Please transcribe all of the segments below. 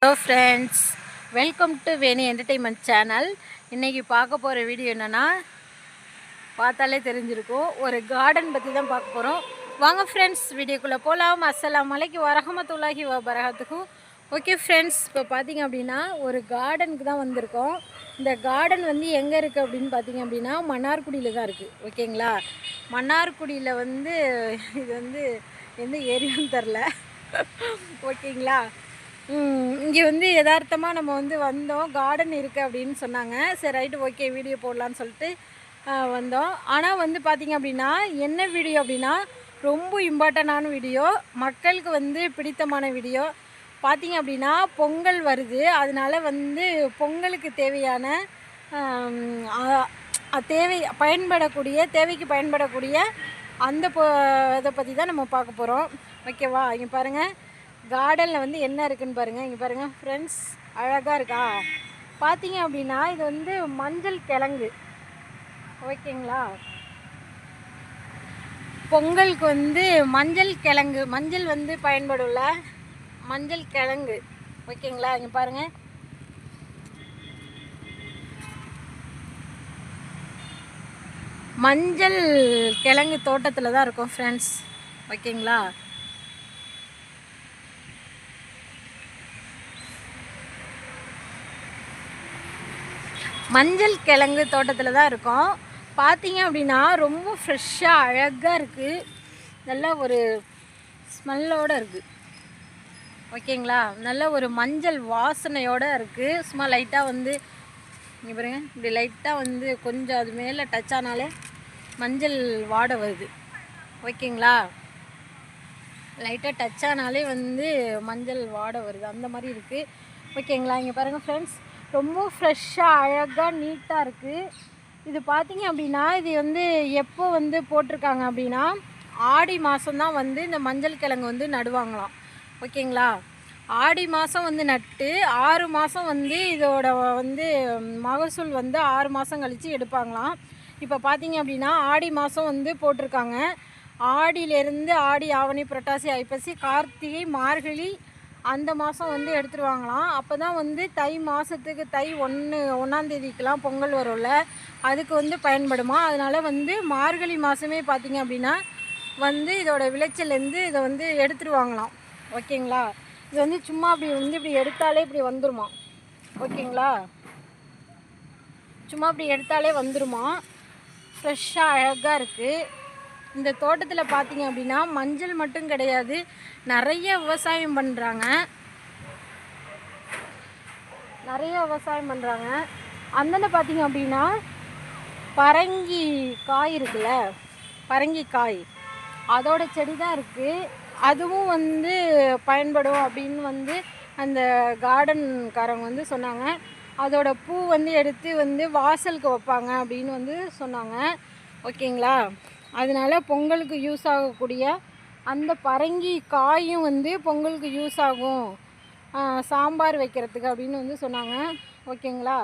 Hello friends, welcome to Veni entertainment channel. இன்றைக்கி பார்க்க போகிற வீடியோ என்னென்னா, பார்த்தாலே தெரிஞ்சிருக்கும், ஒரு கார்டன் பற்றி தான் பார்க்க போகிறோம். வாங்க ஃப்ரெண்ட்ஸ், வீடியோக்குள்ளே போகலாம். அஸ்ஸலாமு அலைக்கும் வரஹ்மத்துல்லாஹி வபரகாத்துஹு. ஓகே ஃப்ரெண்ட்ஸ், இப்போ பார்த்தீங்க அப்படின்னா ஒரு கார்டனுக்கு தான் வந்திருக்கோம். இந்த கார்டன் வந்து எங்கே இருக்குது அப்படின்னு பார்த்தீங்க அப்படின்னா மன்னார்குடியில் தான் இருக்குது. ஓகேங்களா, மன்னார்குடியில் வந்து இது வந்து எந்த ஏரியான்னு தெரில. ஓகேங்களா, இங்கே வந்து யதார்த்தமாக நம்ம வந்து வந்தோம், கார்டன் இருக்குது அப்படின்னு சொன்னாங்க. சரி ரைட்டு, ஓகே வீடியோ போடலான்னு சொல்லிட்டு வந்தோம். ஆனால் வந்து பார்த்திங்க அப்படின்னா என்ன வீடியோ அப்படின்னா ரொம்ப இம்பார்ட்டண்டான வீடியோ, மக்களுக்கு வந்து பிடித்தமான வீடியோ. பார்த்திங்க அப்படின்னா பொங்கல் வருது, அதனால் வந்து பொங்கலுக்கு தேவையான தேவைக்கு பயன்படக்கூடிய அந்த இதை பற்றி தான் நம்ம பார்க்க போகிறோம். ஓகேவா, இங்கே பாருங்கள் கார்டனில் வந்து என்ன இருக்குதுன்னு பாருங்கள். இங்கே பாருங்கள் ஃப்ரெண்ட்ஸ், அழகாக இருக்கா? பார்த்தீங்க அப்படின்னா இது வந்து மஞ்சள் கிழங்கு. ஓகேங்களா, பொங்கலுக்கு வந்து மஞ்சள் கிழங்கு, மஞ்சள் வந்து பயன்படும்ல, மஞ்சள் கிழங்கு. ஓகேங்களா, இங்கே பாருங்கள் மஞ்சள் கிழங்கு தோட்டத்தில் தான் இருக்கும் ஃப்ரெண்ட்ஸ். ஓகேங்களா, மஞ்சள் கிழங்கு தோட்டத்தில் தான் இருக்கும். பார்த்தீங்க அப்படின்னா ரொம்ப ஃப்ரெஷ்ஷாக அழகாக இருக்குது, நல்ல ஒரு ஸ்மெல்லோடு இருக்குது. ஓகேங்களா, நல்ல ஒரு மஞ்சள் வாசனையோடு இருக்குது. சும்மா லைட்டாக வந்து இங்கே பாருங்க, இப்படி லைட்டாக வந்து கொஞ்சம் அது மேலே டச் ஆனாலே மஞ்சள் வாடை வருது. ஓகேங்களா, லைட்டாக டச் ஆனாலே வந்து மஞ்சள் வாடை வருது, அந்த மாதிரி இருக்குது. ஓகேங்களா, இங்கே பாருங்கள் ஃப்ரெண்ட்ஸ், ரொம்ப ஃப்ரெஷ்ஷாக அழகாக நீட்டாக இருக்குது. இது பார்த்திங்க அப்படின்னா இது வந்து எப்போ வந்து போட்டிருக்காங்க அப்படின்னா ஆடி மாதம்தான் வந்து இந்த மஞ்சள் கிழங்கு வந்து நடுவாங்களாம். ஓகேங்களா, ஆடி மாதம் வந்து நட்டு 6 மாதம் வந்து இதோட வந்து மகசூல் வந்து 6 மாதம் கழித்து எடுப்பாங்களாம். இப்போ பார்த்திங்க அப்படின்னா ஆடி மாதம் வந்து போட்டிருக்காங்க. ஆடியிலேருந்து ஆடி, ஆவணி, புரட்டாசி, ஐப்பசி, கார்த்திகை, மார்கழி அந்த மாதம் வந்து எடுத்துருவாங்களாம். அப்போ தான் வந்து தை மாதத்துக்கு தை 1ஆம் பொங்கல் வரும்ல, அதுக்கு வந்து பயன்படுமா. அதனால் வந்து மார்கழி மாதமே பார்த்திங்க அப்படின்னா வந்து இதோட விளைச்சலேருந்து இதை வந்து எடுத்துருவாங்களாம். ஓகேங்களா, இது வந்து சும்மா அப்படி வந்து இப்படி எடுத்தாலே இப்படி வந்துருமா. ஓகேங்களா, சும்மா அப்படி எடுத்தாலே வந்துருமா. ஃப்ரெஷ்ஷாக அழகாக இருக்குது. இந்த தோட்டத்தில் பார்த்திங்க அப்படின்னா மஞ்சள் மட்டும் கிடையாது, நிறைய விவசாயம் பண்ணுறாங்க. அந்தந்த பார்த்திங்க அப்படின்னா பரங்கி காய் இருக்குல்ல, பரங்கி காய் அதோட செடி தான் இருக்குது. அதுவும் வந்து பயன்படும் அப்படின்னு வந்து அந்த கார்டன்காரங்க வந்து சொன்னாங்க. அதோட பூ வந்து எடுத்து வந்து வாசலுக்கு வைப்பாங்க அப்படின்னு வந்து சொன்னாங்க. ஓகேங்களா, அதனால் பொங்கலுக்கு யூஸ் ஆகக்கூடிய அந்த பரங்கி காயும் வந்து பொங்கலுக்கு யூஸ் ஆகும், சாம்பார் வைக்கிறதுக்கு அப்படின்னு வந்து சொன்னாங்க. ஓகேங்களா,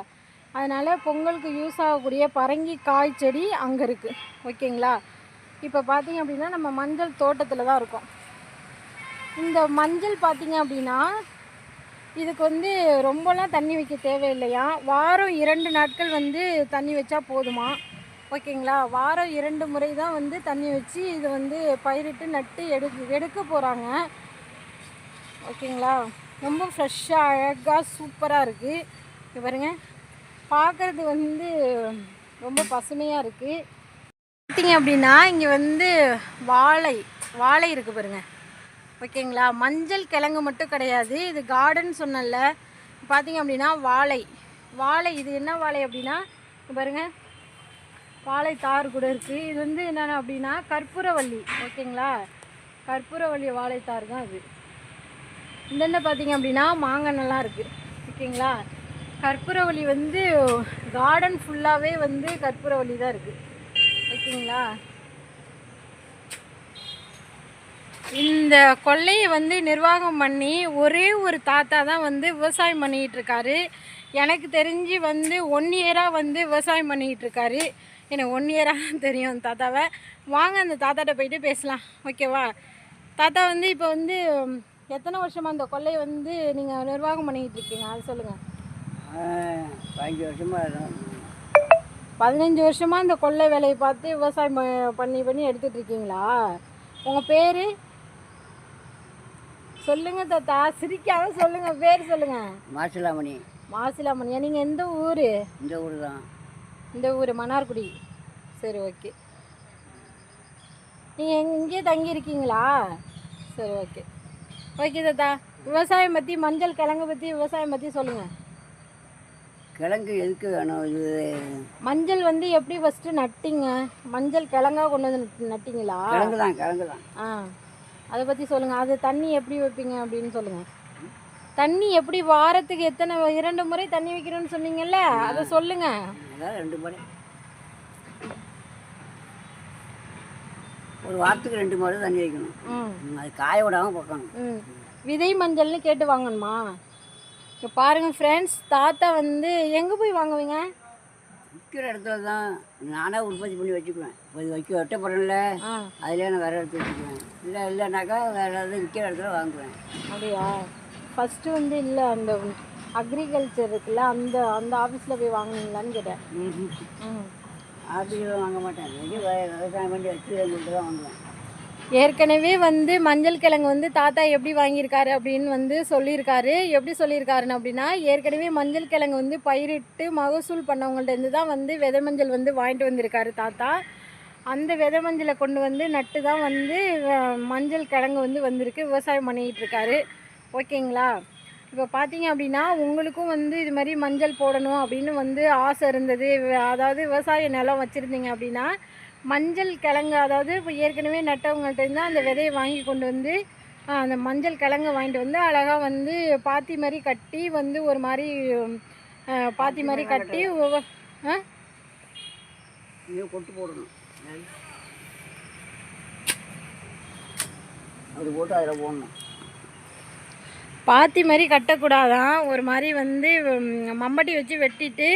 அதனால் பொங்கலுக்கு யூஸ் ஆகக்கூடிய பரங்கி காய் செடி அங்கே இருக்குது. ஓகேங்களா, இப்போ பார்த்திங்க அப்படின்னா நம்ம மஞ்சள் தோட்டத்தில் தான் இருக்கோம். இந்த மஞ்சள் பார்த்திங்க அப்படின்னா இதுக்கு வந்து ரொம்பலாம் தண்ணி வைக்க தேவையில்லையா, வாரம் 2 நாட்கள் வந்து தண்ணி வச்சா போதுமா. ஓகேங்களா, வாரம் 2 முறை தான் வந்து தண்ணி வச்சு இது வந்து பயிரிட்டு நட்டு எடுக்க போகிறாங்க. ஓகேங்களா, ரொம்ப ஃப்ரெஷ்ஷாக அழகாக சூப்பராக இருக்குது. இங்கே பாருங்க, பார்க்குறது வந்து ரொம்ப பசுமையாக இருக்குது. பார்த்திங்க அப்படின்னா இங்கே வந்து வாழை இருக்குது பாருங்கள். ஓகேங்களா, மஞ்சள் கிழங்கு மட்டும் கிடையாது, இது கார்டன் சொன்னல. பார்த்திங்க அப்படின்னா வாழை இது என்ன வாழை அப்படின்னா பாருங்கள், வாழைத்தார் கூட இருக்குது. இது வந்து என்னென்ன அப்படின்னா கற்பூரவள்ளி. ஓகேங்களா, கற்பூரவள்ளி வாழைத்தார் தான் அது. இந்த பார்த்திங்க அப்படின்னா மாங்கன்னெல்லாம் இருக்குது. ஓகேங்களா, கற்பூரவள்ளி வந்து கார்டன் ஃபுல்லாகவே வந்து கற்பூரவள்ளி தான் இருக்குது. ஓகேங்களா, இந்த கொல்லையை வந்து நிர்வாகம் பண்ணி ஒரே ஒரு தாத்தா தான் வந்து விவசாயம் பண்ணிகிட்ருக்காரு. எனக்கு தெரிஞ்சு வந்து 1 இயராக வந்து விவசாயம் பண்ணிகிட்ருக்காரு. எனக்கு 1 இயராக தெரியும் அந்த தாத்தாவை. வாங்க அந்த தாத்தாட்ட போயிட்டு பேசலாம். ஓகேவா, தாத்தா வந்து இப்போ வந்து எத்தனை வருஷமாக இந்த கொல்லையை வந்து நீங்கள் நிர்வாகம் பண்ணிக்கிட்டு இருக்கீங்க அது சொல்லுங்கள். 15 வருஷமாக 15 வருஷமாக இந்த கொல்லை வேலையை பார்த்து விவசாயம் பண்ணி எடுத்துகிட்டு இருக்கீங்களா? உங்கள் பேர் சொல்லுங்கள் தாத்தா, சிரிக்காம சொல்லுங்கள், பேர் சொல்லுங்கள். மாசிலாமணி. மாசிலாமணியா? நீங்கள் எந்த ஊர்? இந்த ஊர் தான். இந்த ஊர் மன்னார்குடி. சரி, ஓகே. நீங்கள் இங்கேயே தங்கியிருக்கீங்களா? சரி, ஓகே ஓகே தாத்தா. விவசாயம் பற்றி, மஞ்சள் கிழங்கு பற்றி, விவசாயம் பற்றி சொல்லுங்கள். கிழங்கு எதுக்கு வேணும்? இது மஞ்சள் வந்து எப்படி ஃபஸ்ட்டு நட்டிங்க? மஞ்சள் கிழங்கா கொண்டு வந்து நட்டிங்களா? கிழங்கு தான். ஆ, அதை பற்றி சொல்லுங்கள். அது தண்ணி எப்படி வைப்பீங்க அப்படின்னு சொல்லுங்கள். தண்ணி எப்படி, வாரத்துக்கு எத்தனை 2 முறை தண்ணி வைக்கணும்னு சொன்னீங்கல்ல, அதை சொல்லுங்கள். அதான் 2 முறை, ஒரு வாரத்துக்கு 2 முறை தண்ணி வைக்கணும். அது காய விடாமல் பார்க்கணும். விதை மஞ்சள்னு கேட்டு வாங்கணுமா? இப்போ பாருங்கள் ஃப்ரெண்ட்ஸ், தாத்தா வந்து எங்கே போய் வாங்குவீங்க? விற்கிற இடத்துல தான் நானே உற்பத்தி பண்ணி வச்சுக்குவேன். இது வெட்ட போகிறேன்ல, அதிலே நான் வேறு எடுத்து வச்சுக்குவேன். இல்லைனாக்கா வேறு ஏதாவது விற்கிற இடத்துல வாங்குவேன். அப்படியா? ஃபஸ்ட்டு வந்து இல்லை, அந்த அக்ரிகல்ச்சர் இருக்குல்ல, அந்த அந்த ஆஃபீஸில் போய் வாங்கினீங்களான்னு கேட்டேன். ஆஃபீஸில் வாங்க மாட்டேன். விவசாயம் பண்ணி வச்சு தான் வாங்குவேன். ஏற்கனவே வந்து மஞ்சள் கிழங்கு வந்து தாத்தா எப்படி வாங்கியிருக்காரு அப்படின்னு வந்து சொல்லியிருக்காரு. எப்படி சொல்லியிருக்காருன்னு அப்படின்னா, ஏற்கனவே மஞ்சள் கிழங்கு வந்து பயிரிட்டு மகசூல் பண்ணவங்கள்ட்டேருந்து தான் வந்து விதை மஞ்சள் வந்து வாங்கிட்டு வந்திருக்காரு தாத்தா. அந்த விதை மஞ்சளை கொண்டு வந்து நட்டு தான் வந்து மஞ்சள் கிழங்கு வந்து வந்திருக்கு, விவசாயம் பண்ணிக்கிட்டு இருக்காரு. ஓகேங்களா? இப்போ பார்த்தீங்க அப்படின்னா, உங்களுக்கும் வந்து இது மாதிரி மஞ்சள் போடணும் அப்படின்னு வந்து ஆசை இருந்தது, அதாவது விவசாய நிலம் வச்சுருந்தீங்க அப்படின்னா, மஞ்சள் கிழங்கு, அதாவது இப்போ ஏற்கனவே நட்டவங்கள்ட்ட அந்த விதையை வாங்கி கொண்டு வந்து அந்த மஞ்சள் கிழங்கு வாங்கிட்டு வந்து அழகாக வந்து பாத்தி மாதிரி கட்டி வந்து ஒரு மாதிரி பாத்தி மாதிரி கட்டி கொட்டு போடணும். அது போட்டு அதில் போடணும். பாத்தி மாதிரி கட்டக்கூடாதான், ஒரு மாதிரி வந்து மம்பட்டி வச்சு வெட்டிட்டு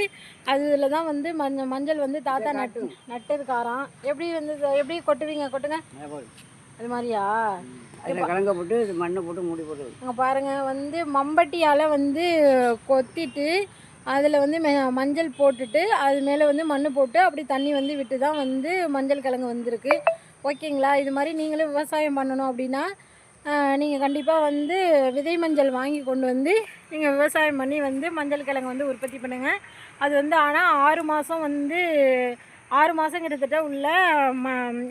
அதில் தான் வந்து மஞ்சள் வந்து தாத்தா நட்டுருக்காராம். எப்படி வந்து எப்படி கொட்டுவீங்க? கொட்டுங்க. அது மாதிரியா? கிழங்க போட்டு மண்ணை போட்டு மூடி போட்டு அங்கே பாருங்கள், வந்து மம்பட்டியால் வந்து கொத்திட்டு அதில் வந்து மஞ்சள் போட்டுட்டு அது மேலே வந்து மண் போட்டு அப்படி தண்ணி வந்து விட்டு தான் வந்து மஞ்சள் கிழங்கு வந்திருக்கு. ஓகேங்களா? இது மாதிரி நீங்களும் விவசாயம் பண்ணணும் அப்படின்னா நீங்கள் கண்டிப்பாக வந்து விதை மஞ்சள் வாங்கி கொண்டு வந்து நீங்கள் விவசாயம் பண்ணி வந்து மஞ்சள் கிழங்கு வந்து உற்பத்தி பண்ணுங்கள். அது வந்து ஆனால் 6 மாதம் வந்து 6 மாதம் கிட்டத்தட்ட உள்ள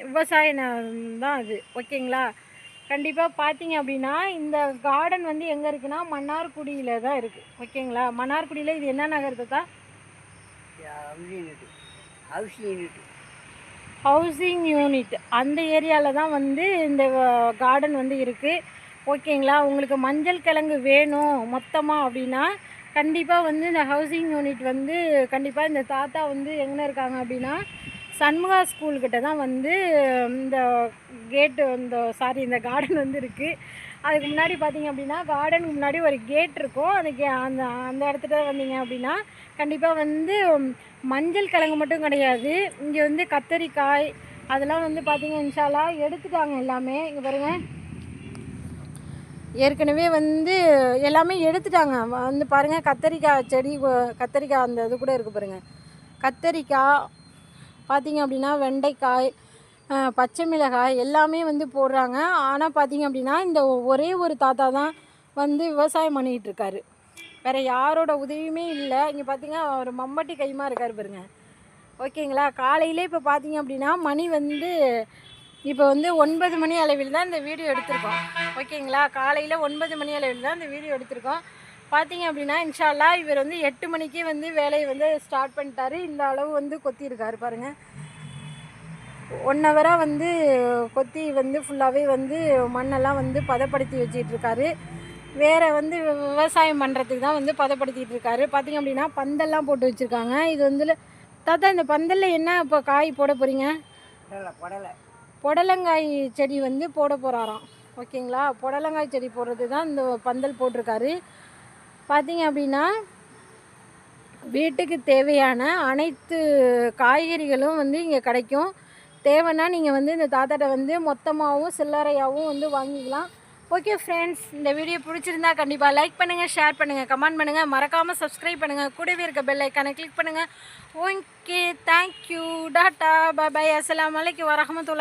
விவசாயம் தான் அது. ஓகேங்களா? கண்டிப்பாக பார்த்தீங்க அப்படின்னா, இந்த கார்டன் வந்து எங்கே இருக்குன்னா மன்னார்குடியில் தான் இருக்குது. ஓகேங்களா? மன்னார்குடியில் இது என்ன நகர் தாத்தா? ஹவுசிங் யூனிட் அந்த ஏரியாவில் தான் வந்து இந்த கார்டன் வந்து இருக்குது. ஓகேங்களா? உங்களுக்கு மஞ்சள் கிழங்கு வேணும் மொத்தமாக அப்படின்னா கண்டிப்பாக வந்து இந்த ஹவுசிங் யூனிட் வந்து கண்டிப்பாக இந்த தாத்தா வந்து எங்கே இருக்காங்க அப்படின்னா சண்முகா ஸ்கூல்கிட்ட தான் வந்து இந்த கேட்டு இந்த கார்டன் வந்து இருக்குது. அதுக்கு முன்னாடி பார்த்தீங்க அப்படின்னா கார்டனுக்கு முன்னாடி ஒரு கேட் இருக்கும். அதுக்கு அந்த அந்த இடத்துல வந்தீங்க அப்படின்னா கண்டிப்பாக வந்து மஞ்சள் கிழங்கு மட்டும் கிடையாது, இங்கே வந்து கத்தரிக்காய் அதெல்லாம் வந்து பார்த்தீங்க இன்ஷால்லா எடுத்துட்டாங்க எல்லாமே. இங்கே பாருங்கள், ஏற்கனவே வந்து எல்லாமே எடுத்துட்டாங்க. வந்து பாருங்கள், கத்தரிக்காய் செடி, கத்தரிக்காய் அந்த இது கூட இருக்குது பாருங்கள். கத்தரிக்காய் பார்த்தீங்க அப்படின்னா வெண்டைக்காய், பச்சை மிளகாய் எல்லாமே வந்து போடுறாங்க. ஆனால் பார்த்தீங்க அப்படின்னா இந்த ஒரே ஒரு தாத்தா தான் வந்து விவசாயம் பண்ணிக்கிட்டு இருக்காரு, வேறு யாரோட உதவியுமே இல்லை. இங்கே பார்த்தீங்கன்னா ஒரு மம்பட்டி கைமா இருக்கார் பாருங்க. ஓகேங்களா? காலையிலே இப்போ பார்த்தீங்க அப்படின்னா மணி வந்து இப்போ வந்து 9 மணி அளவில் தான் இந்த வீடியோ எடுத்திருக்கோம். ஓகேங்களா? காலையில் 9 மணி அளவில் தான் இந்த வீடியோ எடுத்திருக்கோம். பார்த்தீங்க அப்படின்னா இன்ஷா அல்லாஹ் இவர் வந்து 8 மணிக்கே வந்து வேலையை வந்து ஸ்டார்ட் பண்ணிட்டாரு. இந்த அளவு வந்து கொத்தியிருக்காரு பாருங்கள். 1 ஹவராக வந்து கொத்தி வந்து ஃபுல்லாகவே வந்து மண்ணெல்லாம் வந்து பதப்படுத்தி வச்சிட்ருக்காரு. வேறு வந்து விவசாயம் பண்ணுறதுக்கு தான் வந்து பதப்படுத்திகிட்டு இருக்காரு. பார்த்திங்க அப்படின்னா பந்தல்லாம் போட்டு வச்சுருக்காங்க. இது வந்து தாத்தா இந்த பந்தலில் என்ன இப்போ காய் போட போகிறீங்க? புடலங்காய் செடி வந்து போட போகிறாராம். ஓகேங்களா? புடலங்காய் செடி போடுறது தான் இந்த பந்தல் போட்டிருக்காரு. பார்த்திங்க அப்படின்னா வீட்டுக்கு தேவையான அனைத்து காய்கறிகளும் வந்து இங்கே கிடைக்கும். தேவைன்னா நீங்கள் வந்து இந்த தாத்தாட்ட வந்து மொத்தமாகவும் சில்லறையாகவும் வந்து வாங்கிக்கலாம். ஓகே ஃப்ரெண்ட்ஸ், இந்த வீடியோ பிடிச்சிருந்தா கண்டிப்பாக லைக் பண்ணுங்கள், ஷேர் பண்ணுங்கள், கமெண்ட் பண்ணுங்கள், மறக்காமல் சப்ஸ்கிரைப் பண்ணுங்கள், கூடவே இருக்க பெல் ஐக்கானை கிளிக் பண்ணுங்கள். ஓகே, தேங்க்யூ, டாட்டா, பாய் பாய், அஸ்ஸலாமு அலைக்கும் வரஹ்மத்துல்லாஹி.